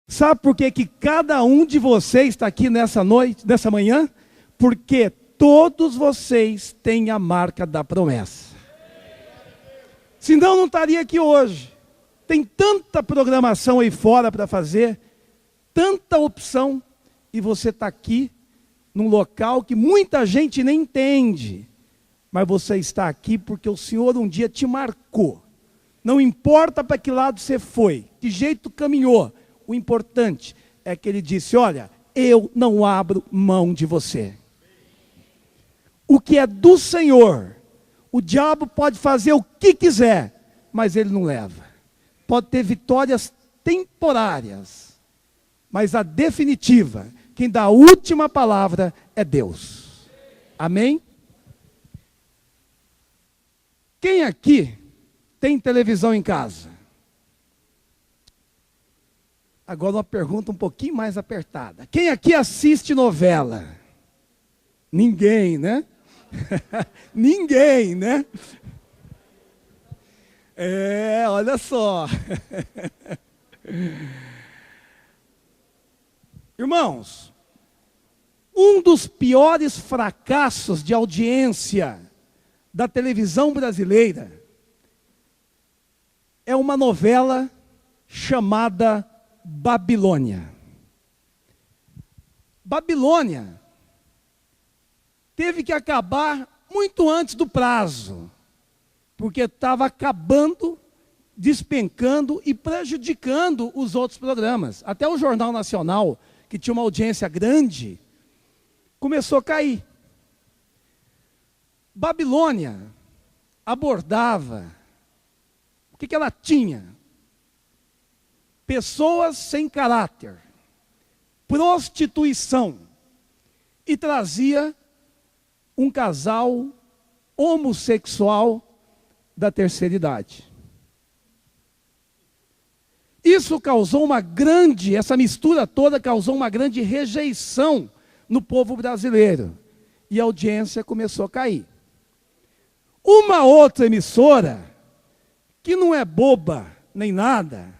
Sabe por que cada um de vocês está aqui nessa noite, nessa manhã? Porque todos vocês têm a marca da promessa. Senão não estaria aqui hoje. Tem tanta programação aí fora para fazer, tanta opção, e você está aqui num local que muita gente nem entende. Mas você está aqui porque o Senhor um dia te marcou. Não importa para que lado você foi, que jeito caminhou. O importante é que ele disse, olha, eu não abro mão de você. O que é do Senhor, o diabo pode fazer o que quiser, mas ele não leva. Pode ter vitórias temporárias, mas a definitiva, quem dá a última palavra é Deus. Amém? Quem aqui tem televisão em casa? Agora uma pergunta um pouquinho mais apertada. Quem aqui assiste novela? Ninguém, né? Ninguém, né? Olha só. Irmãos, um dos piores fracassos de audiência da televisão brasileira é uma novela chamada Babilônia. Babilônia teve que acabar muito antes do prazo, porque estava acabando, despencando e prejudicando os outros programas. Até o Jornal Nacional, que tinha uma audiência grande, começou a cair. Babilônia abordava, o que ela tinha? Pessoas sem caráter, prostituição, e trazia um casal homossexual da terceira idade. Isso causou essa mistura toda causou uma grande rejeição no povo brasileiro. E a audiência começou a cair. Uma outra emissora, que não é boba nem nada,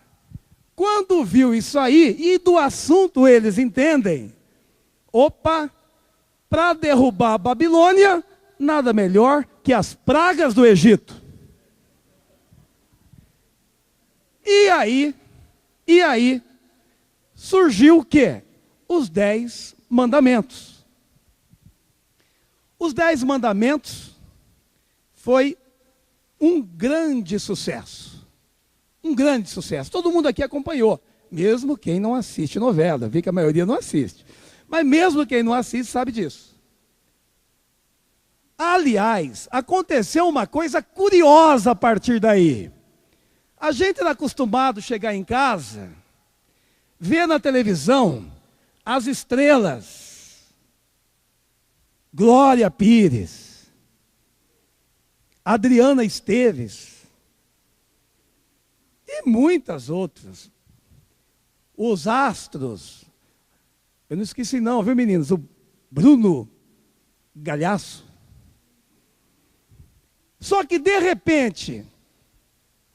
quando viu isso aí, e do assunto eles entendem, opa, para derrubar a Babilônia, nada melhor que as pragas do Egito. E aí, surgiu o quê? Os 10 mandamentos. Os 10 mandamentos foi um grande sucesso. Um grande sucesso. Todo mundo aqui acompanhou. Mesmo quem não assiste novela. Vi que a maioria não assiste. Mas mesmo quem não assiste sabe disso. Aliás, aconteceu uma coisa curiosa a partir daí. A gente era acostumado a chegar em casa, ver na televisão as estrelas. Glória Pires, Adriana Esteves e muitas outras. Os astros, eu não esqueci não, viu meninos? O Bruno Galhaço. Só que de repente,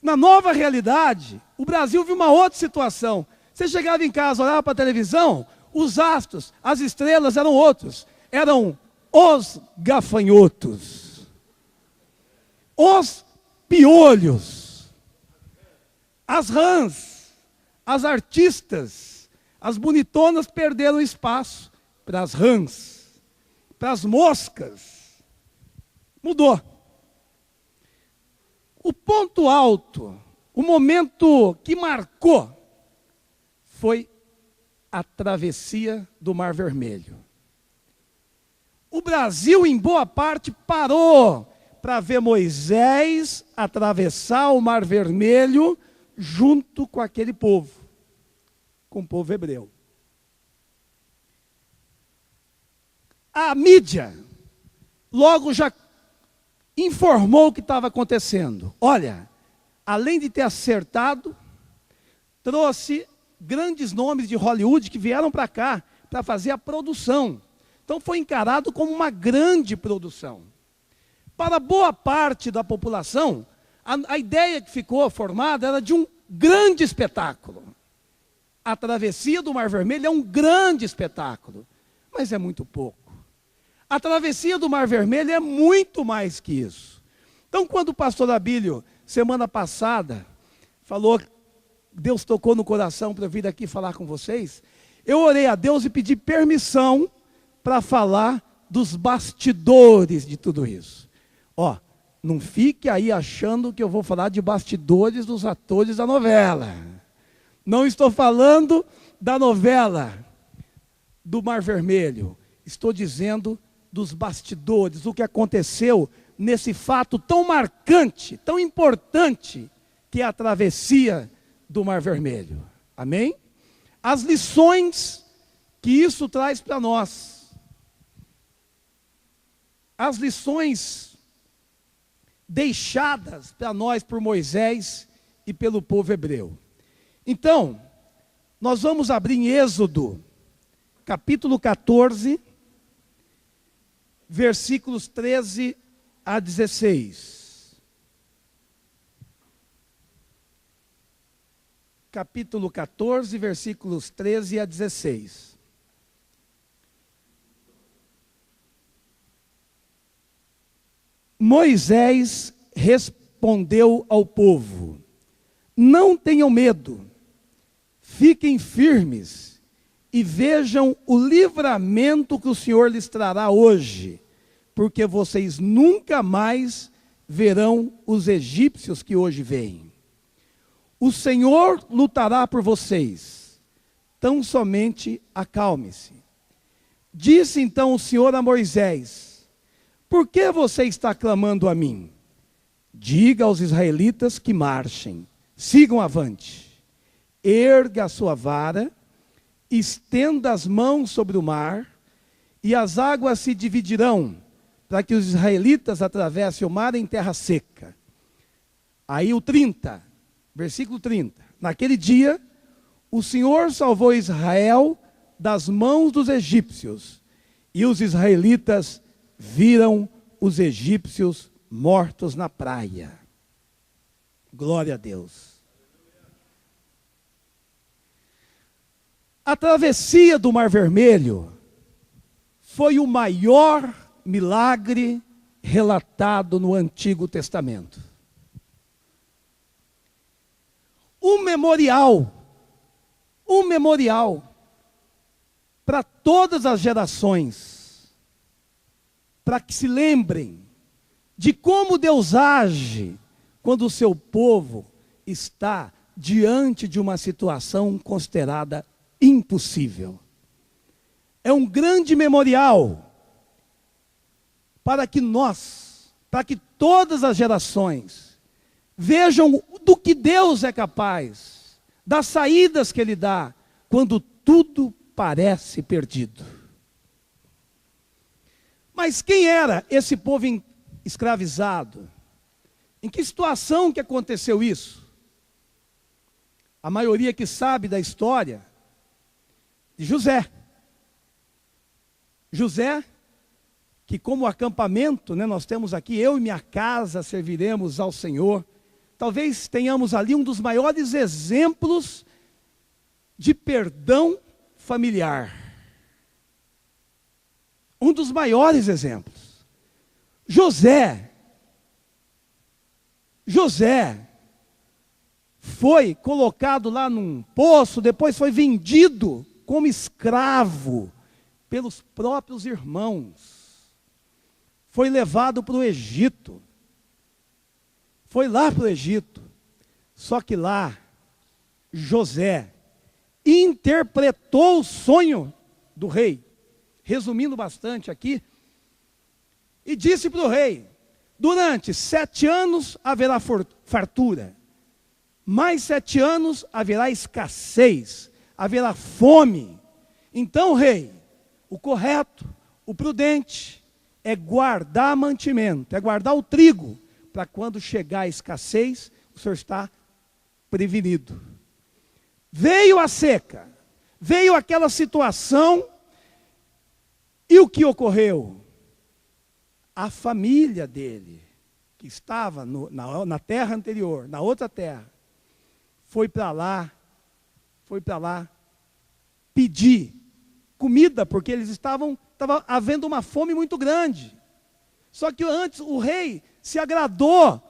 na nova realidade, o Brasil viu uma outra situação. Você chegava em casa, olhava para a televisão, os astros, as estrelas eram outros. Eram os gafanhotos, os piolhos, as rãs, as artistas, as bonitonas perderam espaço para as rãs, para as moscas. Mudou. O ponto alto, o momento que marcou, foi a travessia do Mar Vermelho. O Brasil, em boa parte, parou para ver Moisés atravessar o Mar Vermelho junto com aquele povo, com o povo hebreu. A mídia logo já informou o que estava acontecendo. Olha, além de ter acertado, trouxe grandes nomes de Hollywood que vieram para cá para fazer a produção. Então foi encarado como uma grande produção. Para boa parte da população, a ideia que ficou formada era de um grande espetáculo. A travessia do Mar Vermelho é um grande espetáculo, mas é muito pouco. A travessia do Mar Vermelho é muito mais que isso. Então, quando o pastor Abílio, semana passada, falou, Deus tocou no coração para eu vir aqui falar com vocês, eu orei a Deus e pedi permissão para falar dos bastidores de tudo isso. Ó, não fique aí achando que eu vou falar de bastidores dos atores da novela. Não estou falando da novela do Mar Vermelho. Estou dizendo dos bastidores, o que aconteceu nesse fato tão marcante, tão importante, que é a travessia do Mar Vermelho. Amém? As lições que isso traz para nós. As lições deixadas para nós por Moisés e pelo povo hebreu. Então, nós vamos abrir em Êxodo, capítulo 14, versículos 13 a 16. Capítulo 14, versículos 13 a 16. Moisés respondeu ao povo: não tenham medo, fiquem firmes e vejam o livramento que o Senhor lhes trará hoje, porque vocês nunca mais verão os egípcios que hoje vêm. O Senhor lutará por vocês, tão somente acalme-se. Disse então o Senhor a Moisés: por que você está clamando a mim? Diga aos israelitas que marchem, sigam avante. Erga a sua vara, estenda as mãos sobre o mar, e as águas se dividirão, para que os israelitas atravessem o mar em terra seca. Aí o 30, versículo 30. Naquele dia, o Senhor salvou Israel das mãos dos egípcios, e os israelitas viram os egípcios mortos na praia. Glória a Deus. A travessia do Mar Vermelho foi o maior milagre relatado no Antigo Testamento. Um memorial para todas as gerações, para que se lembrem de como Deus age quando o seu povo está diante de uma situação considerada impossível. É um grande memorial para que todas as gerações vejam do que Deus é capaz, das saídas que Ele dá, quando tudo parece perdido. Mas quem era esse povo escravizado? Em que situação que aconteceu isso? A maioria que sabe da história de José. José, que como acampamento, nós temos aqui, eu e minha casa serviremos ao Senhor. Talvez tenhamos ali um dos maiores exemplos de perdão familiar. Um dos maiores exemplos. José foi colocado lá num poço, depois foi vendido como escravo pelos próprios irmãos. Foi levado para o Egito. Foi lá para o Egito. Só que lá, José interpretou o sonho do rei. Resumindo bastante aqui. E disse para o rei: durante 7 anos haverá fartura. Mais 7 anos haverá escassez. Haverá fome. Então, rei, o correto, o prudente, é guardar mantimento, é guardar o trigo, para quando chegar a escassez, o senhor está prevenido. Veio a seca, veio aquela situação, e o que ocorreu? A família dele, que estava na terra anterior, na outra terra, foi para lá, foi para lá pedir comida, porque estava havendo uma fome muito grande. Só que antes o rei se agradou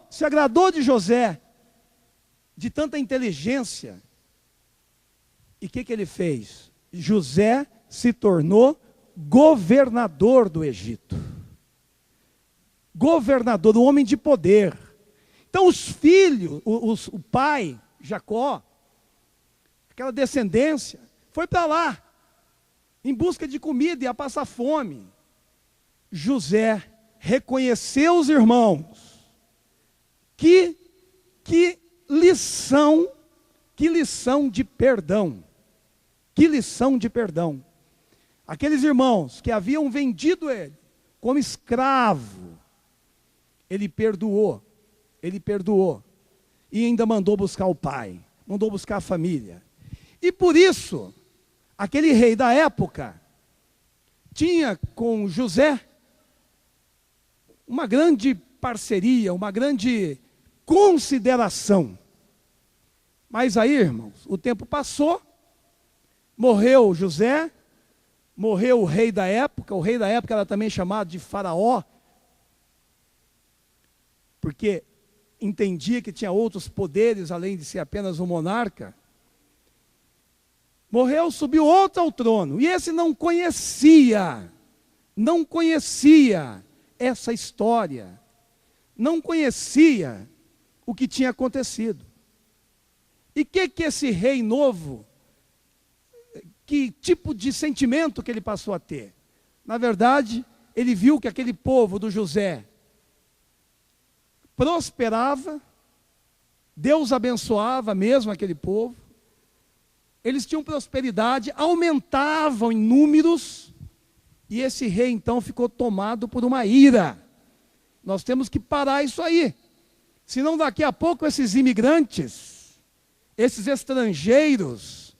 de José, de tanta inteligência. E o que ele fez? José se tornou governador do Egito. Governador, um homem de poder. Então os filhos, o pai, Jacó, aquela descendência, foi para lá, em busca de comida e a passar fome. José reconheceu os irmãos. Que lição de perdão. Que lição de perdão. Aqueles irmãos que haviam vendido ele como escravo, ele perdoou. E ainda mandou buscar o pai, mandou buscar a família. E por isso, aquele rei da época tinha com José uma grande parceria, uma grande consideração. Mas aí, irmãos, o tempo passou, morreu José, morreu o rei da época era também chamado de Faraó, porque entendia que tinha outros poderes além de ser apenas um monarca. Morreu, subiu outro ao trono, e esse não conhecia essa história, não conhecia o que tinha acontecido. E que esse rei novo, que tipo de sentimento que ele passou a ter? Na verdade, ele viu que aquele povo do José prosperava, Deus abençoava mesmo aquele povo, eles tinham prosperidade, aumentavam em números, e esse rei então ficou tomado por uma ira. Nós temos que parar isso aí, senão daqui a pouco esses imigrantes, esses estrangeiros,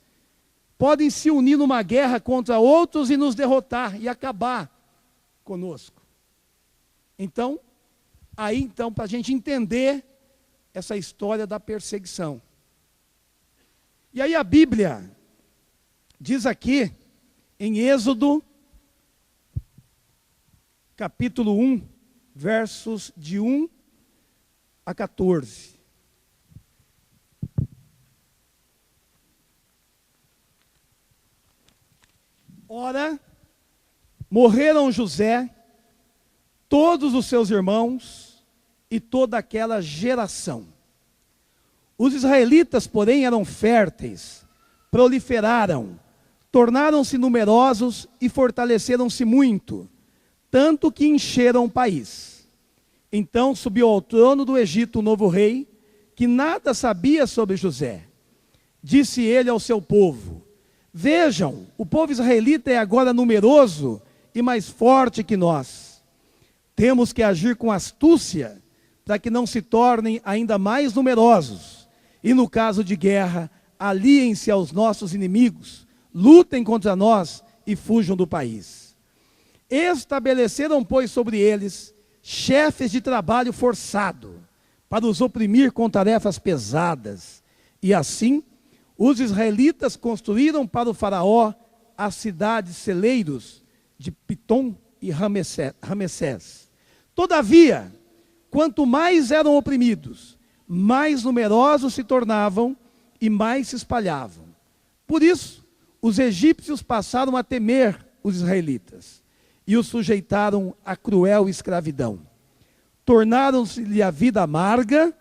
podem se unir numa guerra contra outros e nos derrotar e acabar conosco. Então, para a gente entender essa história da perseguição. E aí a Bíblia diz aqui, em Êxodo, capítulo 1, versos de 1 a 14. Ora, morreram José, todos os seus irmãos e toda aquela geração. Os israelitas, porém, eram férteis, proliferaram, tornaram-se numerosos e fortaleceram-se muito, tanto que encheram o país. Então subiu ao trono do Egito um novo rei, que nada sabia sobre José. Disse ele ao seu povo: vejam, o povo israelita é agora numeroso e mais forte que nós. Temos que agir com astúcia, para que não se tornem ainda mais numerosos. E no caso de guerra, aliem-se aos nossos inimigos, lutem contra nós e fujam do país. Estabeleceram, pois, sobre eles chefes de trabalho forçado, para os oprimir com tarefas pesadas. E assim, os israelitas construíram para o faraó as cidades celeiros de Pitom e Ramessés. Todavia, quanto mais eram oprimidos, mais numerosos se tornavam e mais se espalhavam. Por isso, os egípcios passaram a temer os israelitas e os sujeitaram a cruel escravidão. Tornaram-se-lhe a vida amarga,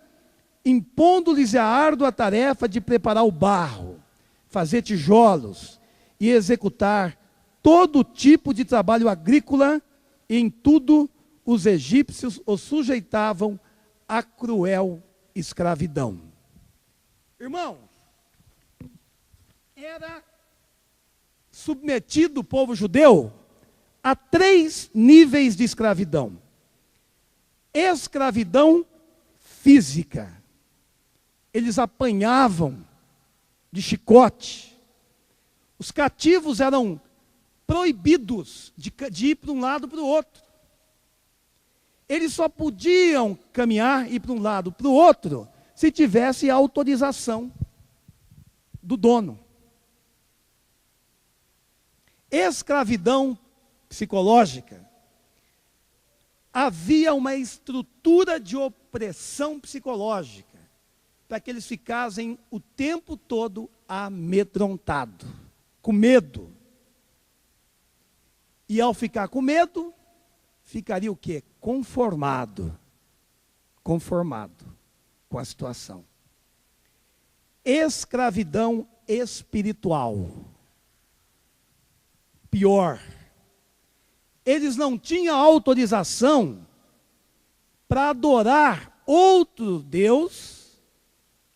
impondo-lhes a árdua tarefa de preparar o barro, fazer tijolos e executar todo tipo de trabalho agrícola, e em tudo os egípcios os sujeitavam a cruel escravidão. Irmão, era submetido o povo judeu a 3 níveis de escravidão. Escravidão física. Eles apanhavam de chicote. Os cativos eram proibidos de ir para um lado para o outro. Eles só podiam caminhar, ir para um lado para o outro, se tivesse autorização do dono. escravidão psicológica. Havia uma estrutura de opressão psicológica para que eles ficassem o tempo todo amedrontados, com medo. E ao ficar com medo, ficaria o quê? Conformado com a situação. Escravidão espiritual. Pior, eles não tinham autorização para adorar outro Deus,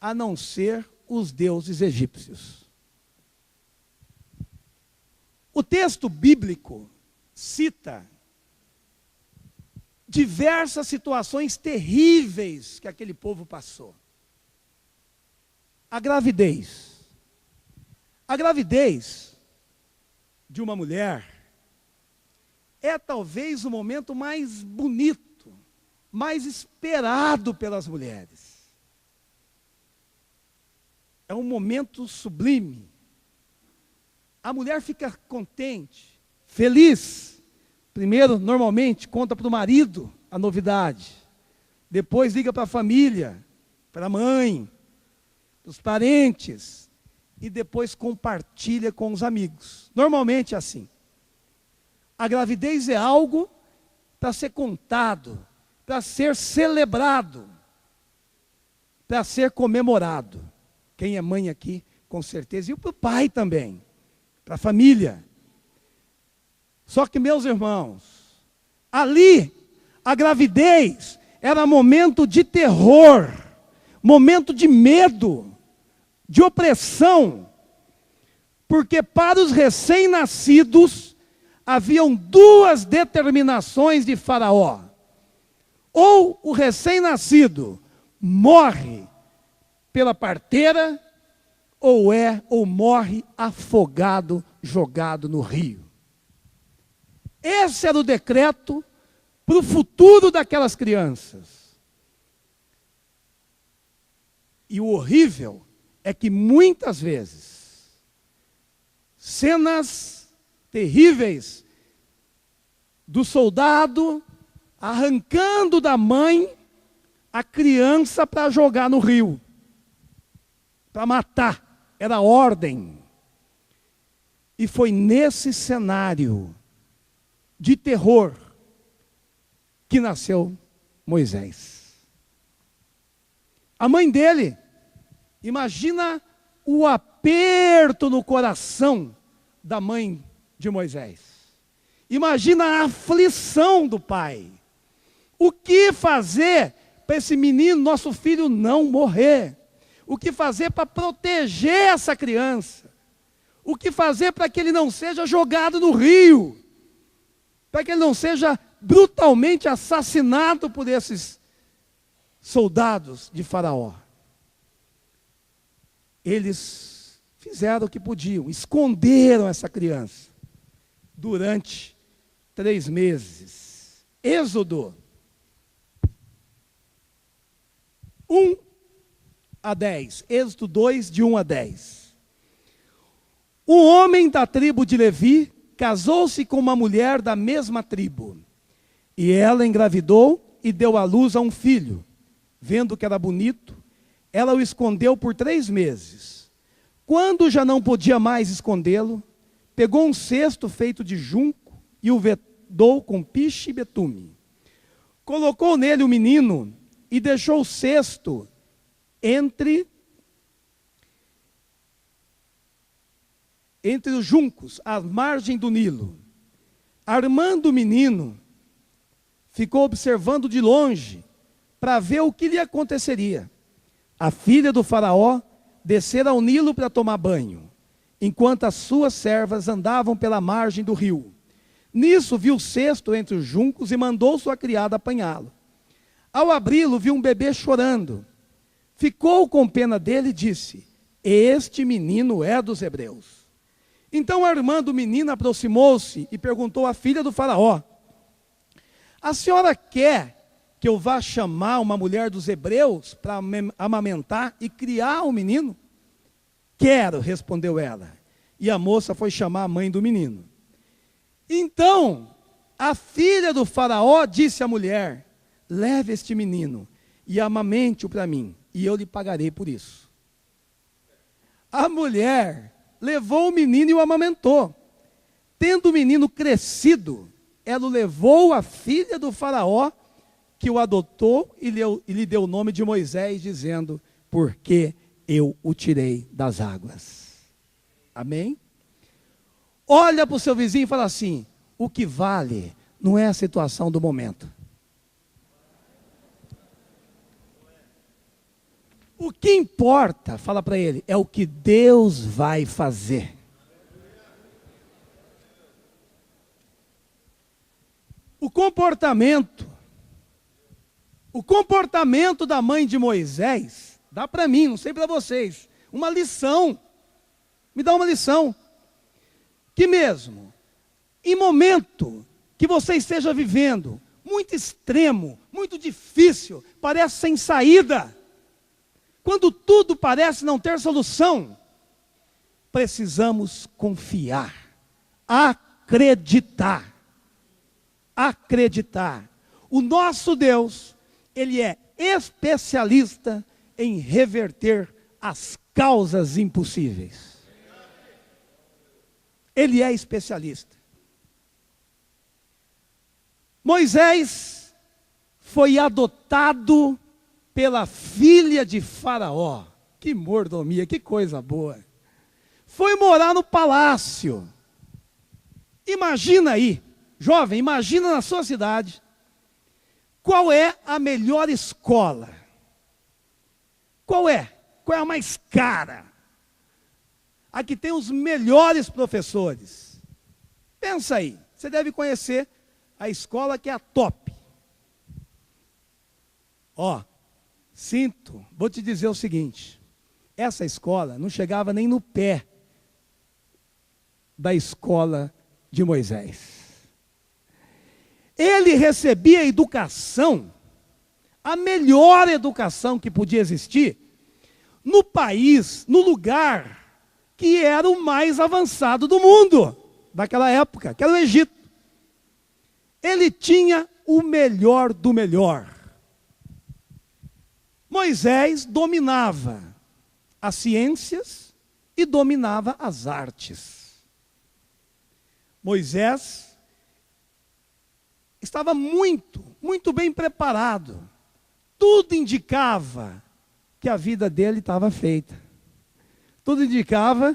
a não ser os deuses egípcios. O texto bíblico cita diversas situações terríveis que aquele povo passou. A gravidez. A gravidez de uma mulher é talvez o momento mais bonito, mais esperado pelas mulheres. É um momento sublime. A mulher fica contente, feliz. Primeiro, normalmente, conta para o marido a novidade. Depois liga para a família, para a mãe, para os parentes. E depois compartilha com os amigos. Normalmente é assim. A gravidez é algo para ser contado, para ser celebrado, para ser comemorado. Quem é mãe aqui, com certeza, e para o pai também, para a família. Só que, meus irmãos, ali, a gravidez era momento de terror, momento de medo, de opressão, porque para os recém-nascidos, haviam duas determinações de Faraó. Ou o recém-nascido morre pela parteira, ou morre afogado, jogado no rio. Esse era o decreto para o futuro daquelas crianças. E o horrível é que muitas vezes, cenas terríveis do soldado arrancando da mãe a criança para jogar no rio, para matar, era ordem. E foi nesse cenário de terror que nasceu Moisés. A mãe dele, imagina o aperto no coração da mãe de Moisés. Imagina a aflição do pai. O que fazer para esse menino, nosso filho, não morrer? O que fazer para proteger essa criança? O que fazer para que ele não seja jogado no rio? Para que ele não seja brutalmente assassinado por esses soldados de Faraó? Eles fizeram o que podiam, esconderam essa criança durante 3 meses. Êxodo 1 a 10. Êxodo 2, de 1 a 10. Um homem da tribo de Levi casou-se com uma mulher da mesma tribo. E ela engravidou e deu à luz a um filho. Vendo que era bonito, ela o escondeu por 3 meses. Quando já não podia mais escondê-lo, pegou um cesto feito de junco e o vedou com piche e betume. Colocou nele o menino e deixou o cesto entre os juncos, à margem do Nilo. Armando o menino, ficou observando de longe para ver o que lhe aconteceria. A filha do faraó descera ao Nilo para tomar banho, enquanto as suas servas andavam pela margem do rio. Nisso viu o cesto entre os juncos e mandou sua criada apanhá-lo. Ao abri-lo, viu um bebê chorando. Ficou com pena dele e disse: este menino é dos hebreus. Então, armando o menino, aproximou-se e perguntou à filha do faraó: a senhora quer que eu vá chamar uma mulher dos hebreus para amamentar e criar o menino? Quero, respondeu ela. E a moça foi chamar a mãe do menino. Então, a filha do faraó disse à mulher: leve este menino e amamente-o para mim, e eu lhe pagarei por isso. A mulher levou o menino e o amamentou. Tendo o menino crescido, ela o levou à filha do faraó, que o adotou e lhe deu o nome de Moisés, dizendo: porque eu o tirei das águas. Amém? Olha para o seu vizinho e fala assim: o que vale não é a situação do momento. O que importa, fala para ele, é o que Deus vai fazer. O comportamento da mãe de Moisés, dá para mim, não sei para vocês, uma lição. Me dá uma lição. Que mesmo, em momento que você esteja vivendo, muito extremo, muito difícil, parece sem saída, quando tudo parece não ter solução, precisamos confiar, acreditar. O nosso Deus, Ele é especialista em reverter as causas impossíveis. Ele é especialista. Moisés foi adotado pela filha de Faraó. Que mordomia, que coisa boa. Foi morar no palácio. Imagina aí, jovem, imagina na sua cidade, qual é a melhor escola? Qual é? Qual é a mais cara? A que tem os melhores professores. Pensa aí, você deve conhecer a escola que é a top. Vou te dizer o seguinte, essa escola não chegava nem no pé da escola de Moisés. Ele recebia educação, a melhor educação que podia existir, no país, no lugar que era o mais avançado do mundo, daquela época, que era o Egito. Ele tinha o melhor do melhor. Moisés dominava as ciências e dominava as artes. Moisés estava muito bem preparado. Tudo indicava que a vida dele estava feita. Tudo indicava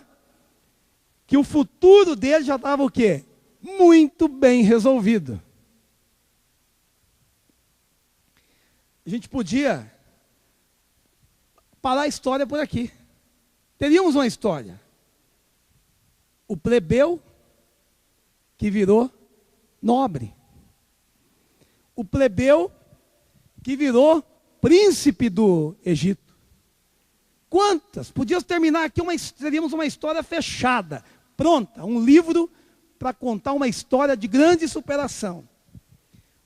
que o futuro dele já estava o quê? Muito bem resolvido. A gente podia parar a história por aqui. Teríamos uma história. O plebeu que virou nobre. O plebeu que virou príncipe do Egito. Quantas? Podíamos terminar aqui, teríamos uma história fechada, pronta, um livro para contar uma história de grande superação.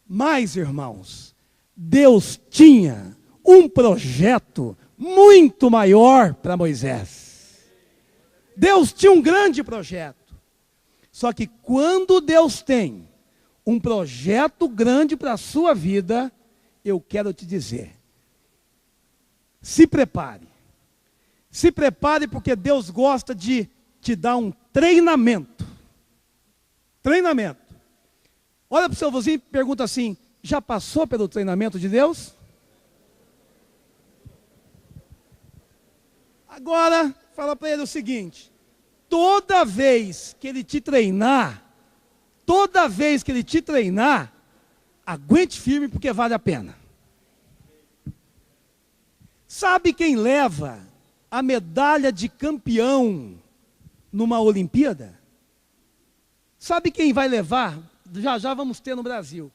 Mas, irmãos, Deus tinha um projeto muito maior para Moisés. Deus tinha um grande projeto. Só que quando Deus tem um projeto grande para a sua vida, eu quero te dizer, se prepare. Se prepare, porque Deus gosta de te dar um treinamento. Treinamento. Olha para o seu vizinho e pergunta assim: já passou pelo treinamento de Deus? Agora, fala para ele o seguinte: toda vez que ele te treinar, aguente firme, porque vale a pena. Sabe quem leva a medalha de campeão numa Olimpíada? Sabe quem vai levar? Já vamos ter no Brasil.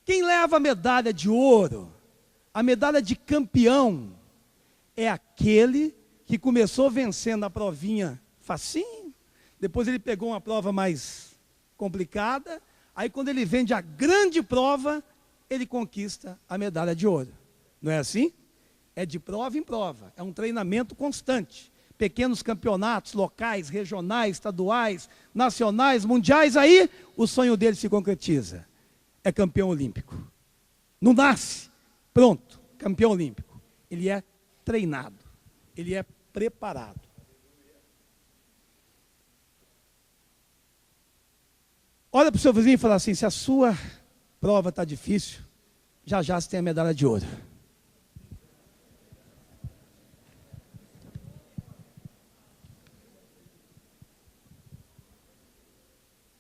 Quem leva a medalha de ouro, a medalha de campeão, é aquele que começou vencendo a provinha facinho, depois ele pegou uma prova mais complicada, aí quando ele vende a grande prova, ele conquista a medalha de ouro. Não é assim? É de prova em prova, é um treinamento constante, pequenos campeonatos locais, regionais, estaduais, nacionais, mundiais, aí o sonho dele se concretiza. É campeão olímpico. Não nasce, pronto, campeão olímpico. Ele é treinado, ele é preparado. Olha para o seu vizinho e fala assim: se a sua prova está difícil, já já você tem a medalha de ouro.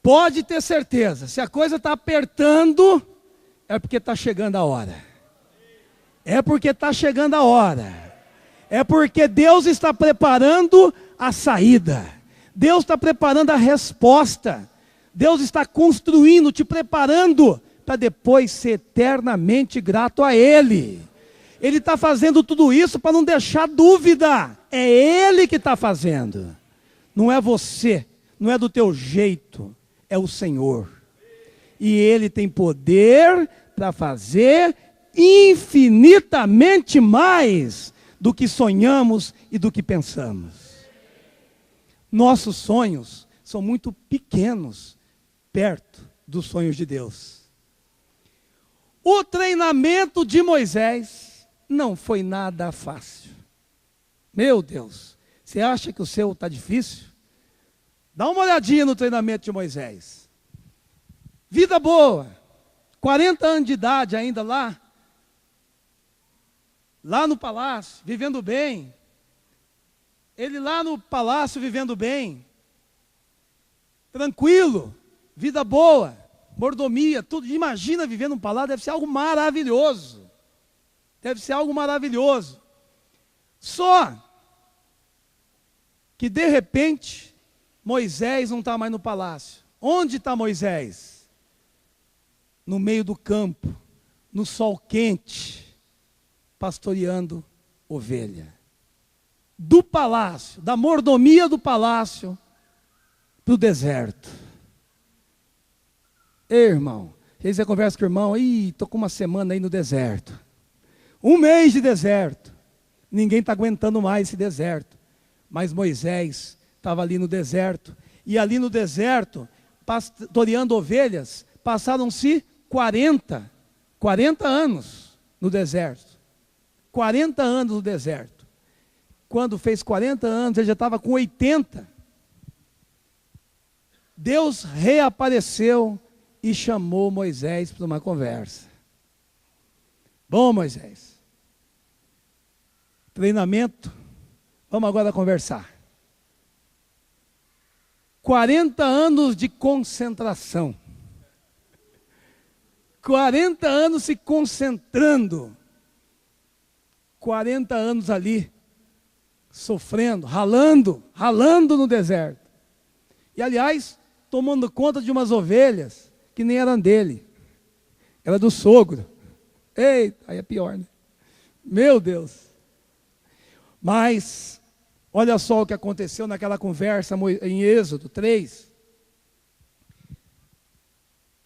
Pode ter certeza, se a coisa está apertando, é porque está chegando a hora. É porque está chegando a hora. É porque Deus está preparando a saída. Deus está preparando a resposta. Deus está construindo, te preparando para depois ser eternamente grato a Ele. Ele está fazendo tudo isso para não deixar dúvida. É Ele que está fazendo. Não é você, não é do teu jeito. É o Senhor, e Ele tem poder para fazer infinitamente mais do que sonhamos e do que pensamos. Nossos sonhos são muito pequenos, perto dos sonhos de Deus. O treinamento de Moisés não foi nada fácil. Meu Deus, você acha que o seu está difícil? Dá uma olhadinha no treinamento de Moisés. Vida boa, 40 anos de idade ainda lá no palácio, vivendo bem. Ele lá no palácio vivendo bem, tranquilo, vida boa, mordomia, tudo. Imagina viver num palácio, deve ser algo maravilhoso. Deve ser algo maravilhoso. Só que de repente Moisés não está mais no palácio. Onde está Moisés? No meio do campo, no sol quente, pastoreando ovelha. Do palácio, da mordomia do palácio, para o deserto. Ei, irmão, às vezes você conversa com o irmão, estou com uma semana aí no deserto. 1 mês de deserto. Ninguém está aguentando mais esse deserto. Mas Moisés estava ali no deserto, e ali no deserto, pastoreando ovelhas, passaram-se 40 anos no deserto. 40 anos no deserto. Quando fez 40 anos, ele já estava com 80. Deus reapareceu e chamou Moisés para uma conversa. Bom, Moisés, treinamento, vamos agora conversar. 40 anos de concentração. 40 anos se concentrando. 40 anos ali, sofrendo, ralando no deserto. E aliás, tomando conta de umas ovelhas que nem eram dele. Era do sogro. Eita, aí é pior, né? Meu Deus. Mas olha só o que aconteceu naquela conversa em Êxodo 3.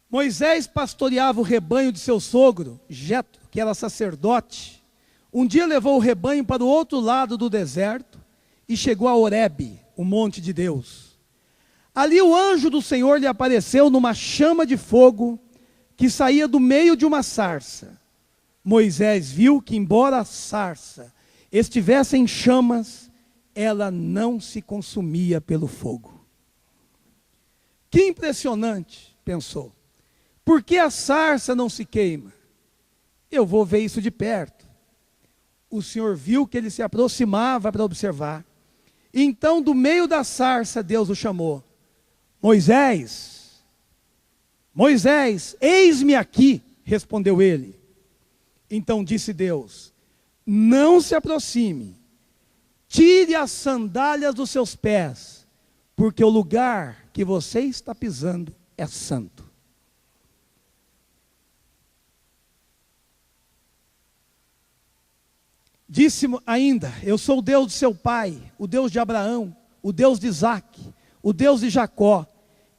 Moisés pastoreava o rebanho de seu sogro, Jetro, que era sacerdote. Um dia levou o rebanho para o outro lado do deserto e chegou a Horebe, o monte de Deus. Ali o anjo do Senhor lhe apareceu numa chama de fogo que saía do meio de uma sarça. Moisés viu que, embora a sarça estivesse em chamas, ela não se consumia pelo fogo. Que impressionante, pensou. Por que a sarça não se queima? Eu vou ver isso de perto. O Senhor viu que ele se aproximava para observar. Então, do meio da sarça, Deus o chamou. Moisés, Moisés, eis-me aqui, respondeu ele. Então disse Deus, não se aproxime, tire as sandálias dos seus pés, porque o lugar que você está pisando é santo. Disse ainda, eu sou o Deus de seu pai, o Deus de Abraão, o Deus de Isaque, o Deus de Jacó.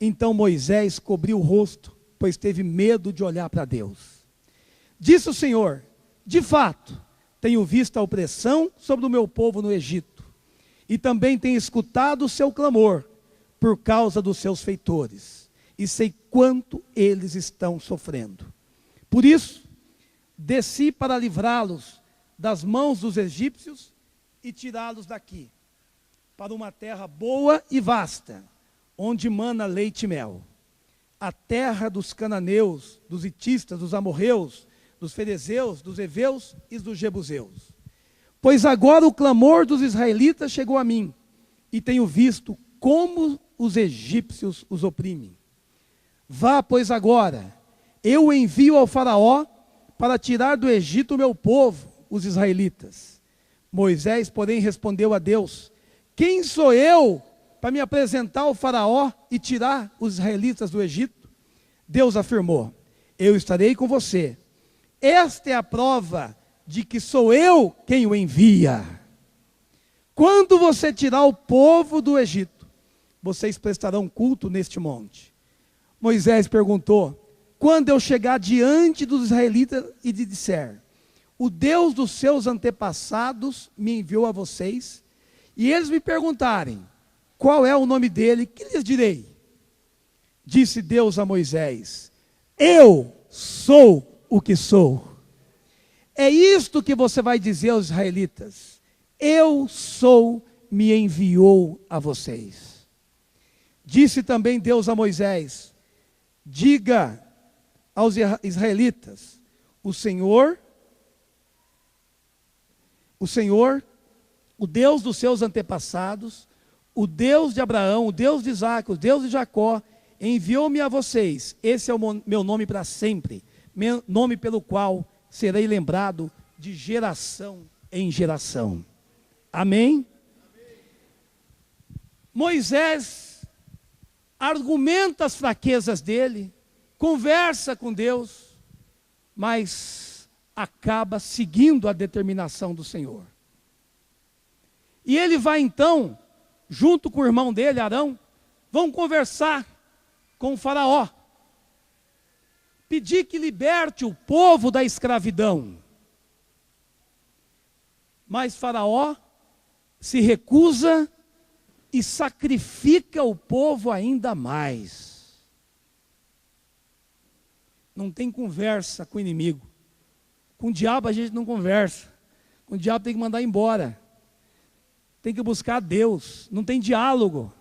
Então Moisés cobriu o rosto, pois teve medo de olhar para Deus. Disse o Senhor, de fato, tenho visto a opressão sobre o meu povo no Egito, e também tenho escutado o seu clamor por causa dos seus feitores, e sei quanto eles estão sofrendo. Por isso, desci para livrá-los das mãos dos egípcios e tirá-los daqui, para uma terra boa e vasta, onde mana leite e mel, a terra dos cananeus, dos hitistas, dos amorreus, dos ferezeus, dos heveus e dos jebuseus. Pois agora o clamor dos israelitas chegou a mim, e tenho visto como os egípcios os oprimem. Vá, pois agora, eu o envio ao faraó para tirar do Egito o meu povo, os israelitas. Moisés, porém, respondeu a Deus: quem sou eu para me apresentar ao faraó e tirar os israelitas do Egito? Deus afirmou: eu estarei com você. Esta é a prova de que sou eu quem o envia. Quando você tirar o povo do Egito, vocês prestarão culto neste monte. Moisés perguntou: quando eu chegar diante dos israelitas e lhe disser: o Deus dos seus antepassados me enviou a vocês, e eles me perguntarem: qual é o nome dele? Que lhes direi? Disse Deus a Moisés: eu sou o que sou. É isto que você vai dizer aos israelitas: eu sou, me enviou a vocês. Disse também Deus a Moisés: diga aos israelitas: o Senhor, o Deus dos seus antepassados, o Deus de Abraão, o Deus de Isaac, o Deus de Jacó, enviou-me a vocês. Esse é o meu nome para sempre, meu nome pelo qual serei lembrado de geração em geração. Amém? Moisés argumenta as fraquezas dele, conversa com Deus, mas acaba seguindo a determinação do Senhor. E ele vai então, junto com o irmão dele, Arão, vão conversar com o faraó, pedir que liberte o povo da escravidão. Mas faraó se recusa e sacrifica o povo ainda mais. Não tem conversa com o inimigo. Com o diabo a gente não conversa. Com o diabo tem que mandar embora. Tem que buscar a Deus. Não tem diálogo.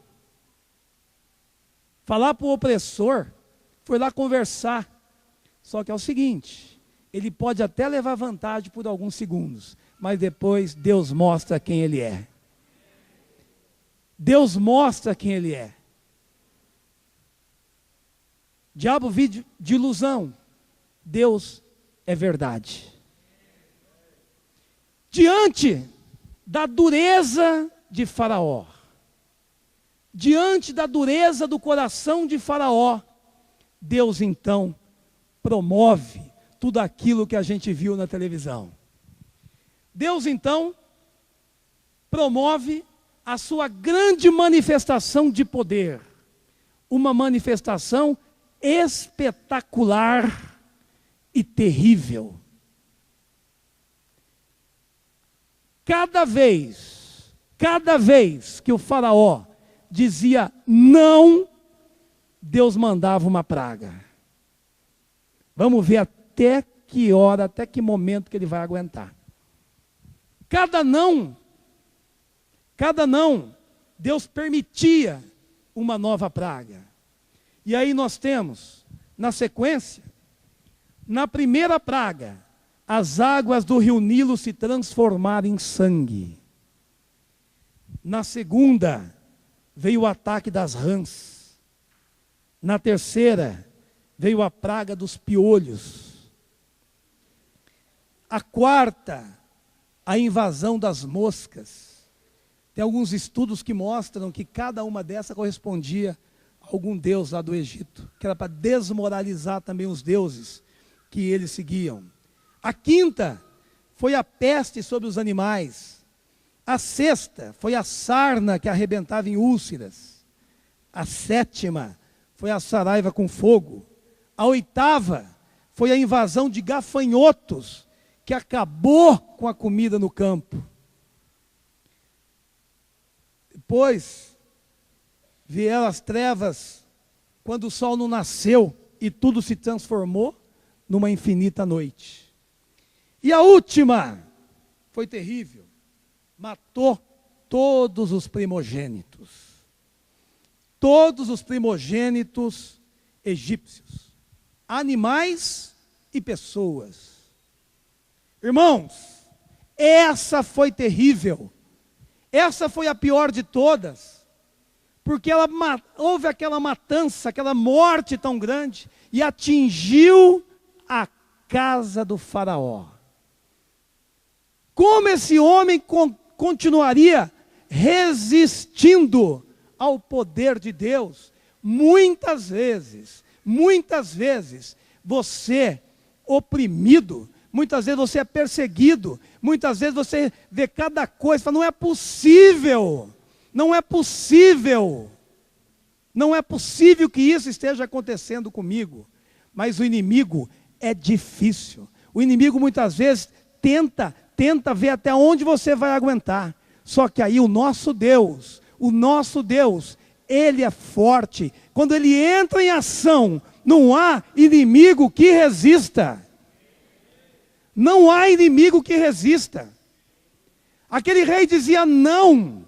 Falar para o opressor, foi lá conversar. Só que é o seguinte, ele pode até levar vantagem por alguns segundos, mas depois Deus mostra quem ele é. Deus mostra quem ele é. Diabo vive de ilusão, Deus é verdade. Diante da dureza de Faraó, diante da dureza do coração de Faraó, Deus então promove tudo aquilo que a gente viu na televisão. Deus então promove a sua grande manifestação de poder, uma manifestação espetacular e terrível. Cada vez que o faraó dizia não, Deus mandava uma praga. Vamos ver até que hora, até que momento que ele vai aguentar. Cada não, Deus permitia uma nova praga. E aí nós temos, na sequência, na primeira praga, as águas do rio Nilo se transformaram em sangue. Na segunda, veio o ataque das rãs. Na terceira, veio a praga dos piolhos. A quarta, a invasão das moscas. Tem alguns estudos que mostram que cada uma dessas correspondia a algum deus lá do Egito, que era para desmoralizar também os deuses que eles seguiam. A quinta foi a peste sobre os animais. A sexta foi a sarna que arrebentava em úlceras. A sétima foi a saraiva com fogo. A oitava foi a invasão de gafanhotos, que acabou com a comida no campo. depois vieram as trevas, quando o sol não nasceu e tudo se transformou numa infinita noite. E a última foi terrível, matou todos os primogênitos egípcios, animais e pessoas. Irmãos, essa foi terrível, essa foi a pior de todas, porque houve aquela matança, aquela morte tão grande, e atingiu a casa do faraó. Como esse homem continuaria resistindo ao poder de Deus? Muitas vezes, você oprimido, muitas vezes você é perseguido, muitas vezes você vê cada coisa e fala, não é possível que isso esteja acontecendo comigo. Mas o inimigo é difícil, o inimigo muitas vezes tenta ver até onde você vai aguentar. Só que aí o nosso Deus, Ele é forte. Quando Ele entra em ação, não há inimigo que resista. Não há inimigo que resista. Aquele rei dizia, não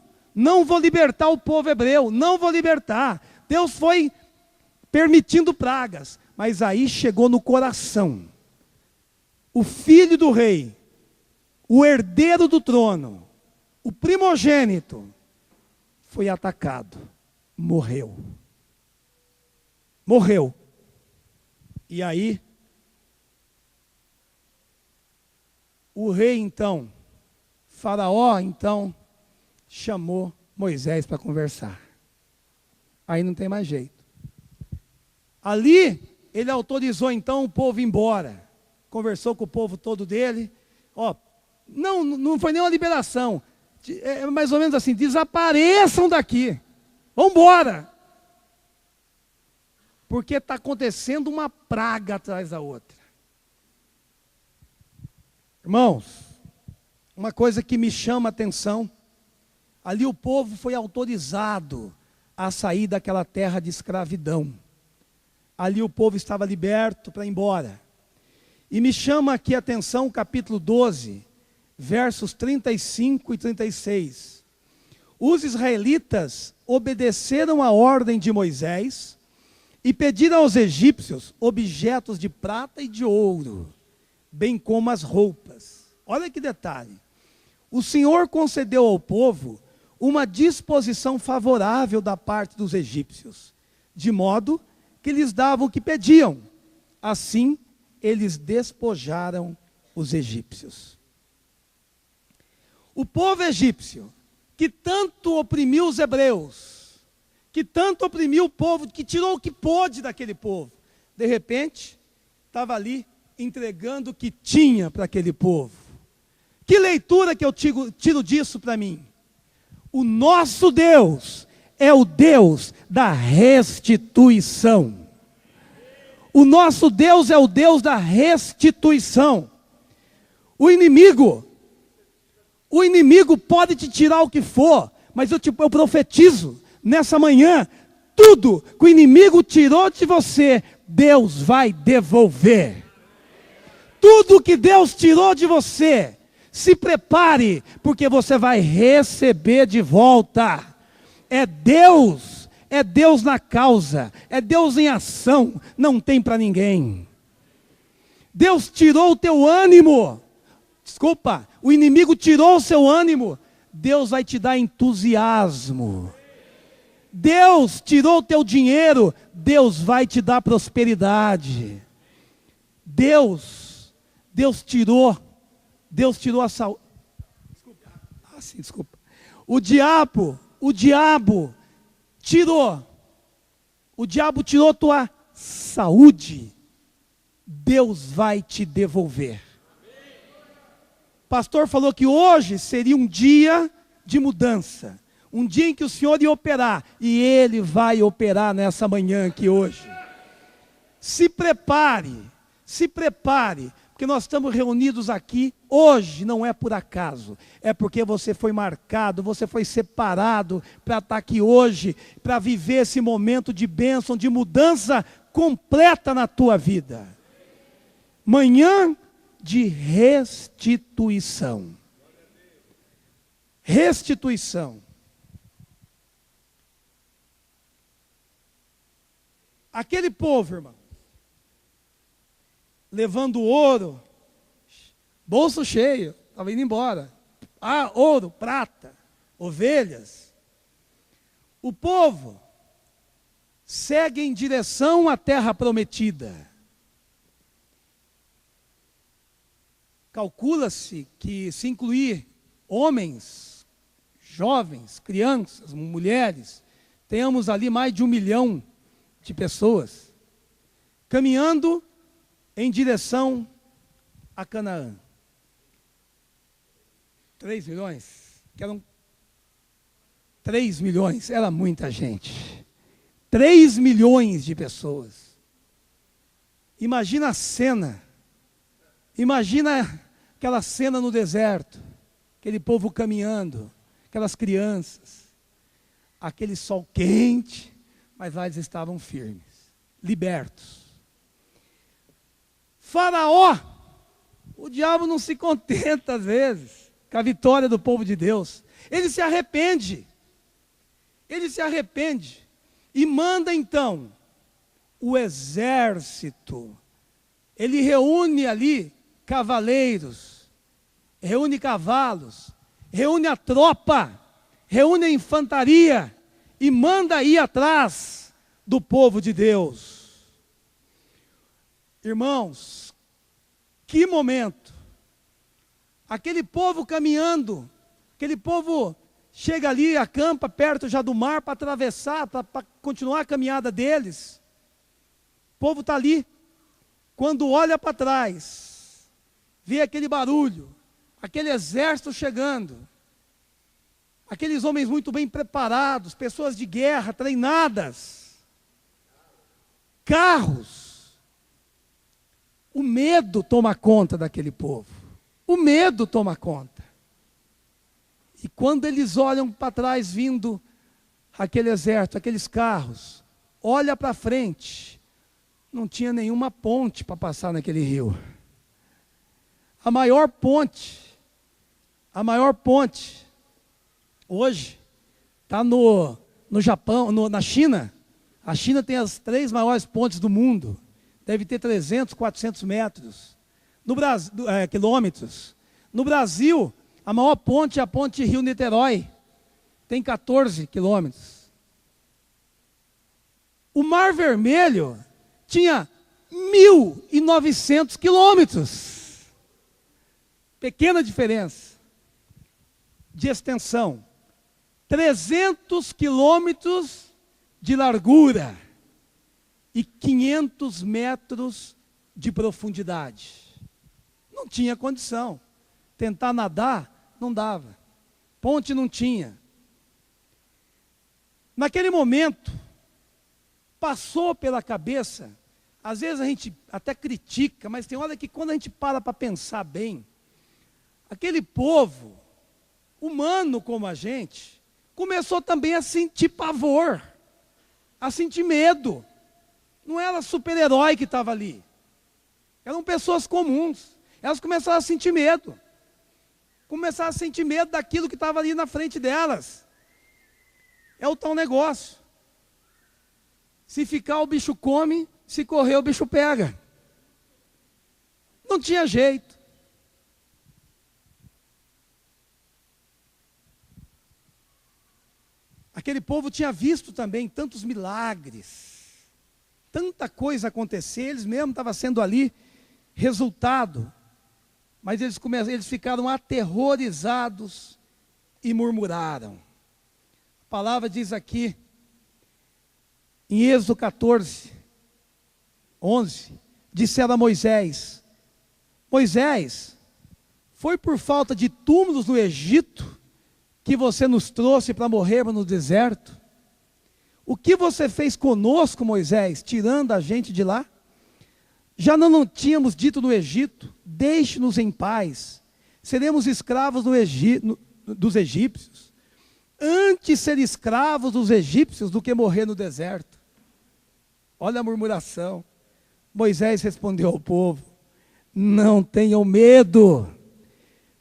vou libertar o povo hebreu, não vou libertar. Deus foi permitindo pragas, mas aí chegou no coração. O filho do rei, o herdeiro do trono, o primogênito, foi atacado, morreu. E aí, o rei então, Faraó então, chamou Moisés para conversar. Aí não tem mais jeito. Ali, ele autorizou então o povo ir embora. Conversou com o povo todo dele. Não foi nenhuma liberação. É mais ou menos assim, desapareçam daqui. Vão embora. Porque está acontecendo uma praga atrás da outra. Irmãos, uma coisa que me chama a atenção, ali o povo foi autorizado a sair daquela terra de escravidão. Ali o povo estava liberto para ir embora. E me chama aqui a atenção o capítulo 12, versos 35 e 36. Os israelitas obedeceram a ordem de Moisés e pediram aos egípcios objetos de prata e de ouro, bem como as roupas. Olha que detalhe. O Senhor concedeu ao povo uma disposição favorável da parte dos egípcios, de modo que lhes davam o que pediam. Assim, eles despojaram os egípcios. O povo egípcio, que tanto oprimiu os hebreus, que tanto oprimiu o povo, que tirou o que pôde daquele povo, de repente, estava ali entregando o que tinha para aquele povo. Que leitura que eu tiro disso para mim? O nosso Deus é o Deus da restituição. O nosso Deus é o Deus da restituição. O inimigo pode te tirar o que for, mas eu profetizo, nessa manhã, tudo que o inimigo tirou de você, Deus vai devolver. Tudo que Deus tirou de você, se prepare, porque você vai receber de volta. É Deus na causa, é Deus em ação, não tem para ninguém. Deus tirou o teu ânimo, o inimigo tirou o seu ânimo, Deus vai te dar entusiasmo. Deus tirou o teu dinheiro, Deus vai te dar prosperidade. Deus tirou a saúde. Desculpa. O diabo tirou tua saúde. Deus vai te devolver. O pastor falou que hoje seria um dia de mudança. Um dia em que o Senhor ia operar. E Ele vai operar nessa manhã aqui hoje. Se prepare, porque nós estamos reunidos aqui hoje, não é por acaso, é porque você foi marcado, você foi separado para estar aqui hoje, para viver esse momento de bênção, de mudança completa na tua vida. Manhã de restituição. Restituição. Aquele povo, irmão, levando ouro, bolso cheio, estava indo embora. Ah, ouro, prata, ovelhas. O povo segue em direção à terra prometida. Calcula-se que, se incluir homens, jovens, crianças, mulheres, tenhamos ali mais de 1 milhão de pessoas caminhando em direção a Canaã. 3 milhões? Que eram 3 milhões, era muita gente. 3 milhões de pessoas. Imagina a cena. Imagina aquela cena no deserto. Aquele povo caminhando, aquelas crianças. Aquele sol quente, mas lá eles estavam firmes, libertos. Faraó, o diabo não se contenta às vezes com a vitória do povo de Deus. Ele se arrepende. Ele se arrepende e manda então o exército. Ele reúne ali cavaleiros, reúne cavalos, reúne a tropa, reúne a infantaria e manda ir atrás do povo de Deus. Irmãos, que momento! Aquele povo caminhando, aquele povo chega ali, acampa perto já do mar para atravessar, para continuar a caminhada deles. O povo está ali. Quando olha para trás, vê aquele barulho, aquele exército chegando, aqueles homens muito bem preparados, pessoas de guerra, treinadas, carros. O medo toma conta daquele povo. O medo toma conta. E quando eles olham para trás, vindo aquele exército, aqueles carros, olha para frente, não tinha nenhuma ponte para passar naquele rio. A maior ponte, hoje, está no Japão, na China. A China tem as 3 maiores pontes do mundo. Deve ter 300, 400 metros. No Brasil, quilômetros. No Brasil, a maior ponte é a ponte Rio-Niterói. Tem 14 quilômetros. O Mar Vermelho tinha 1.900 quilômetros. Pequena diferença de extensão. 300 quilômetros de largura e 500 metros de profundidade. Não tinha condição. Tentar nadar, não dava. Ponte não tinha. Naquele momento, passou pela cabeça, às vezes a gente até critica, mas tem hora que quando a gente para pensar bem, aquele povo, humano como a gente, começou também a sentir pavor, a sentir medo. Não era super-herói que estava ali. Eram pessoas comuns. Elas começaram a sentir medo. Começaram a sentir medo daquilo que estava ali na frente delas. É o tal negócio. Se ficar, o bicho come. Se correr, o bicho pega. Não tinha jeito. Aquele povo tinha visto também tantos milagres. Tanta coisa acontecer, eles mesmos estavam sendo ali resultado, mas eles ficaram aterrorizados e murmuraram. A palavra diz aqui, em Êxodo 14, 11, disseram a Moisés: Moisés, foi por falta de túmulos no Egito que você nos trouxe para morrermos no deserto? O que você fez conosco, Moisés, tirando a gente de lá? Já não tínhamos dito no Egito: deixe-nos em paz, seremos escravos dos egípcios. Antes ser escravos dos egípcios do que morrer no deserto. Olha a murmuração. Moisés respondeu ao povo: não tenham medo,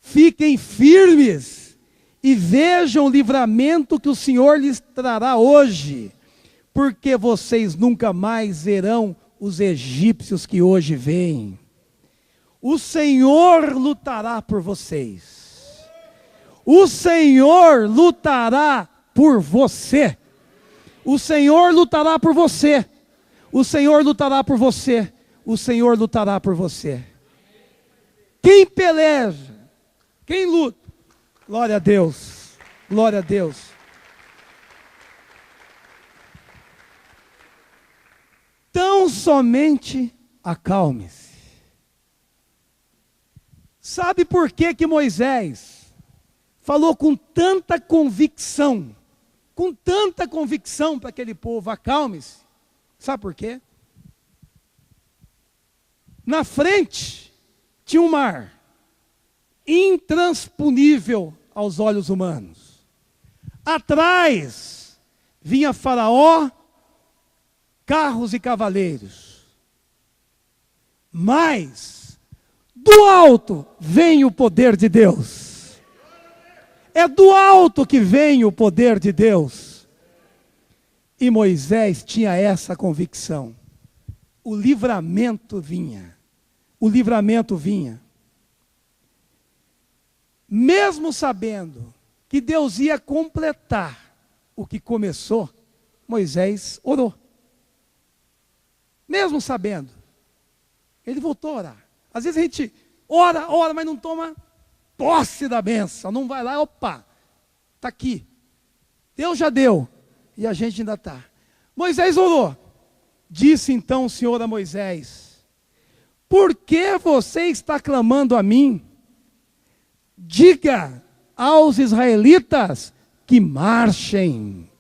fiquem firmes e vejam o livramento que o Senhor lhes trará hoje, porque vocês nunca mais verão os egípcios que hoje vêm. O Senhor lutará por vocês. O Senhor lutará por você. O Senhor lutará por você. O Senhor lutará por você. O Senhor lutará por você. Quem peleja? Quem luta? Glória a Deus. Glória a Deus. Tão somente acalme-se. Sabe por que que Moisés falou com tanta convicção para aquele povo: acalme-se? Sabe por quê? Na frente tinha um mar intransponível aos olhos humanos. Atrás vinha Faraó, carros e cavaleiros. Mas do alto vem o poder de Deus. É do alto que vem o poder de Deus. E Moisés tinha essa convicção. O livramento vinha. O livramento vinha. Mesmo sabendo que Deus ia completar o que começou, Moisés orou. Mesmo sabendo, ele voltou a orar. Às vezes a gente ora, mas não toma posse da bênção. Não vai lá, opa, está aqui. Deus já deu. E a gente ainda está. Moisés orou. Disse então o Senhor a Moisés: por que você está clamando a mim? Diga aos israelitas que marchem.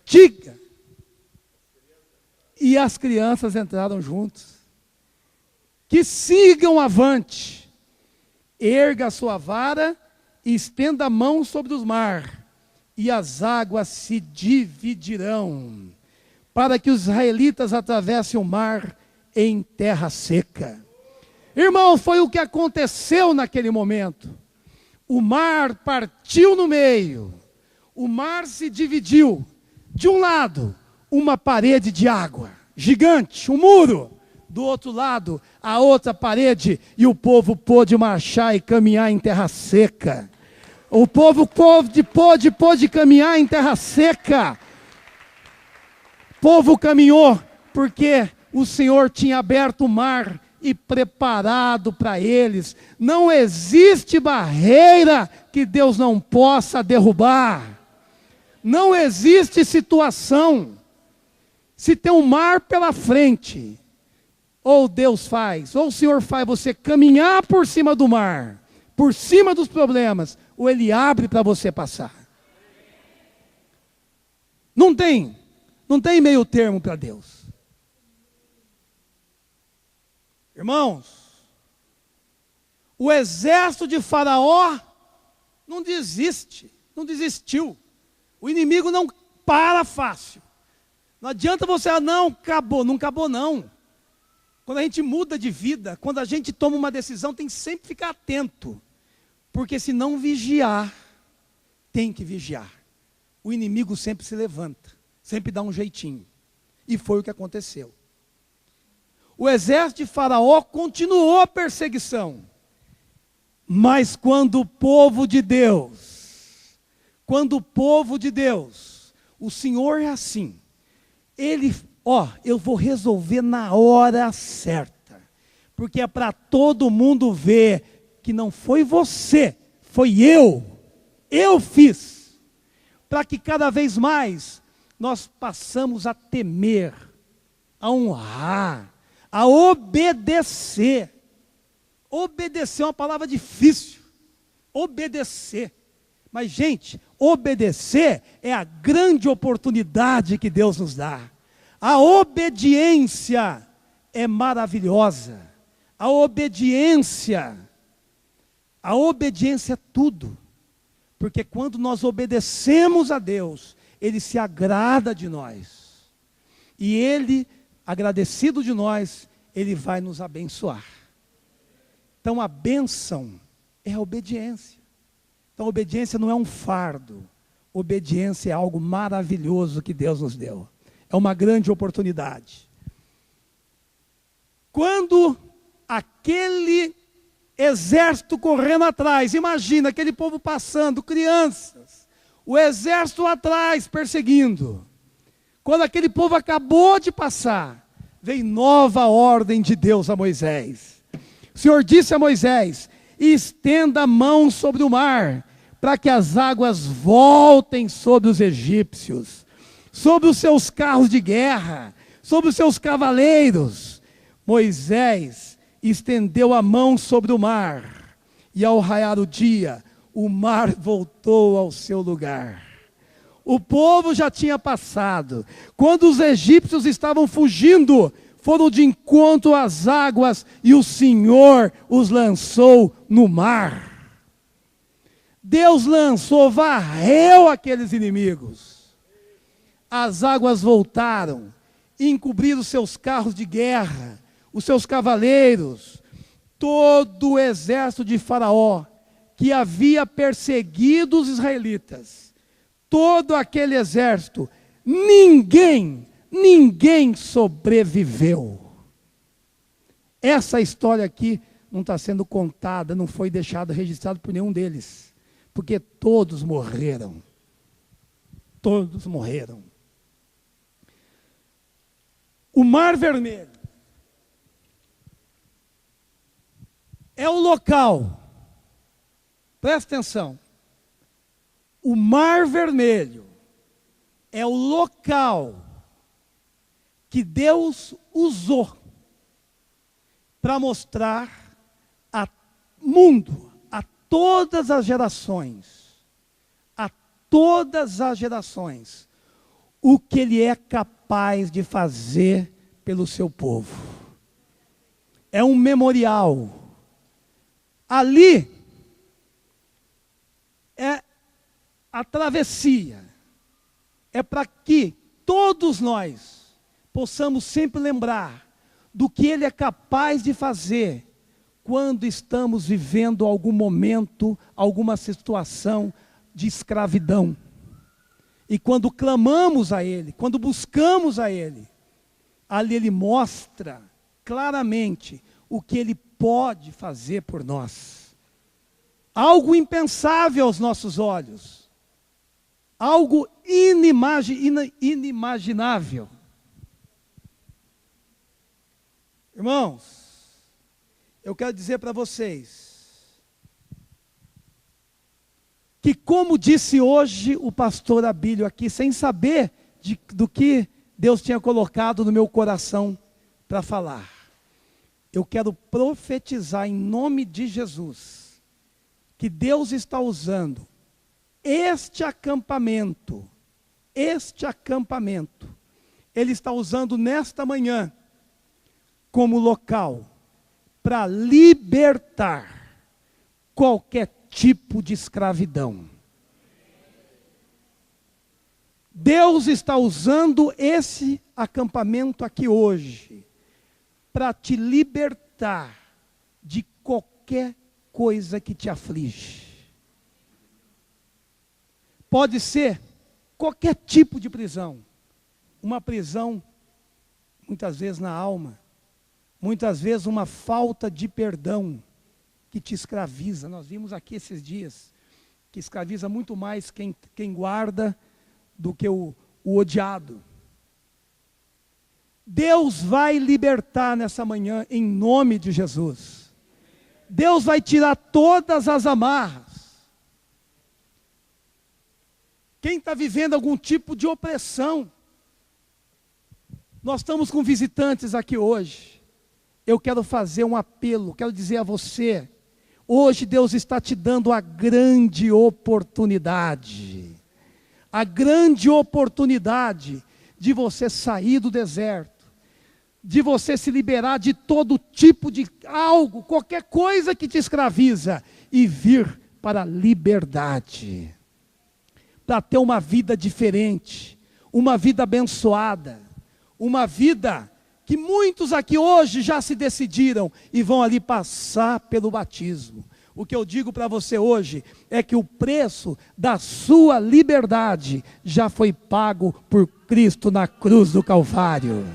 Diga. E as crianças entraram juntos. Que sigam avante. Erga a sua vara e estenda a mão sobre os mar, e as águas se dividirão, para que os israelitas atravessem o mar em terra seca. Irmão, foi o que aconteceu naquele momento. O mar partiu no meio, o mar se dividiu. De um lado, uma parede de água, gigante, um muro. Do outro lado, a outra parede, e o povo pôde marchar e caminhar em terra seca. O povo pôde caminhar em terra seca. O povo caminhou porque o Senhor tinha aberto o mar e preparado para eles. Não existe barreira que Deus não possa derrubar. Não existe situação. Se tem um mar pela frente, ou Deus faz, ou o Senhor faz você caminhar por cima do mar, por cima dos problemas, ou Ele abre para você passar. Não tem meio termo para Deus. Irmãos, o exército de Faraó não desistiu. O inimigo não para fácil. Não adianta você, não acabou não. Quando a gente muda de vida, quando a gente toma uma decisão, tem que sempre ficar atento. Porque se não vigiar, tem que vigiar. O inimigo sempre se levanta, sempre dá um jeitinho. E foi o que aconteceu. O exército de Faraó continuou a perseguição. Mas quando o povo de Deus, o Senhor é assim. Ele, eu vou resolver na hora certa. Porque é para todo mundo ver que não foi você, foi eu. Eu fiz. Para que cada vez mais nós passamos a temer, a honrar, a obedecer. Obedecer é uma palavra difícil. Obedecer. Mas, gente, obedecer é a grande oportunidade que Deus nos dá. A obediência é maravilhosa. A obediência é tudo. Porque quando nós obedecemos a Deus, Ele se agrada de nós. E Ele, agradecido de nós, Ele vai nos abençoar. Então a bênção é a obediência. Então a obediência não é um fardo. Obediência é algo maravilhoso que Deus nos deu. É uma grande oportunidade. Quando aquele exército correndo atrás, imagina aquele povo passando, crianças, o exército atrás perseguindo. Quando aquele povo acabou de passar, veio nova ordem de Deus a Moisés. O Senhor disse a Moisés: estenda a mão sobre o mar, para que as águas voltem sobre os egípcios, sobre os seus carros de guerra, sobre os seus cavaleiros. Moisés estendeu a mão sobre o mar, e ao raiar o dia, o mar voltou ao seu lugar. O povo já tinha passado. Quando os egípcios estavam fugindo, foram de encontro às águas, e o Senhor os lançou no mar. Deus lançou, varreu aqueles inimigos. As águas voltaram, encobriram seus carros de guerra, os seus cavaleiros, todo o exército de Faraó, que havia perseguido os israelitas, todo aquele exército, ninguém sobreviveu. Essa história aqui não está sendo contada, não foi deixada registrada por nenhum deles, porque todos morreram. Todos morreram. O Mar Vermelho é o local, presta atenção, o Mar Vermelho é o local que Deus usou para mostrar a mundo, a todas as gerações, o que Ele é capaz de fazer pelo seu povo. É um memorial. Ali é a travessia, é para que todos nós possamos sempre lembrar do que Ele é capaz de fazer quando estamos vivendo algum momento, alguma situação de escravidão. E quando clamamos a Ele, quando buscamos a Ele, ali Ele mostra claramente o que Ele pode fazer por nós. Algo impensável aos nossos olhos. Algo inimaginável. Irmãos, eu quero dizer para vocês que, como disse hoje o pastor Abílio aqui, sem saber do que Deus tinha colocado no meu coração para falar, eu quero profetizar em nome de Jesus, que Deus está usando este acampamento, Ele está usando nesta manhã, como local para libertar qualquer tipo de escravidão. Deus está usando esse acampamento aqui hoje para te libertar de qualquer coisa que te aflige. Pode ser qualquer tipo de prisão. Uma prisão, muitas vezes na alma. Muitas vezes uma falta de perdão que te escraviza. Nós vimos aqui esses dias que escraviza muito mais quem guarda do que o odiado. Deus vai libertar nessa manhã em nome de Jesus. Deus vai tirar todas as amarras. Quem está vivendo algum tipo de opressão, nós estamos com visitantes aqui hoje. Eu quero fazer um apelo, quero dizer a você, hoje Deus está te dando a grande oportunidade de você sair do deserto, de você se liberar de todo tipo de algo, qualquer coisa que te escraviza, e vir para a liberdade, para ter uma vida diferente, uma vida abençoada, uma vida que muitos aqui hoje já se decidiram e vão ali passar pelo batismo. O que eu digo para você hoje é que o preço da sua liberdade já foi pago por Cristo na cruz do Calvário.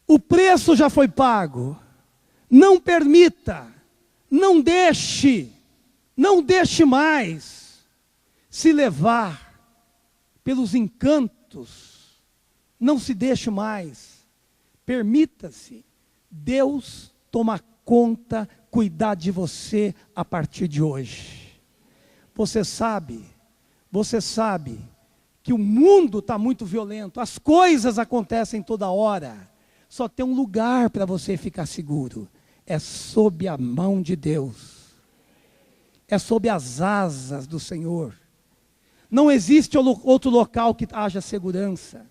O preço já foi pago. Não permita, não deixe mais se levar pelos encantos. Não se deixe mais. Permita-se. Deus toma conta, cuidar de você a partir de hoje. Você sabe que o mundo está muito violento, as coisas acontecem toda hora. Só tem um lugar para você ficar seguro. É sob a mão de Deus. É sob as asas do Senhor. Não existe outro local que haja segurança.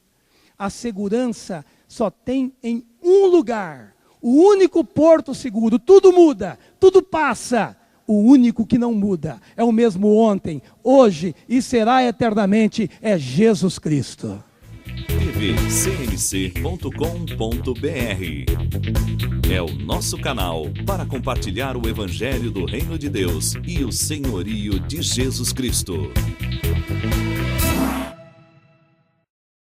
A segurança só tem em um lugar. O único porto seguro. Tudo muda, tudo passa. O único que não muda é o mesmo ontem, hoje e será eternamente, é Jesus Cristo. tvcmc.com.br é o nosso canal para compartilhar o Evangelho do Reino de Deus e o senhorio de Jesus Cristo.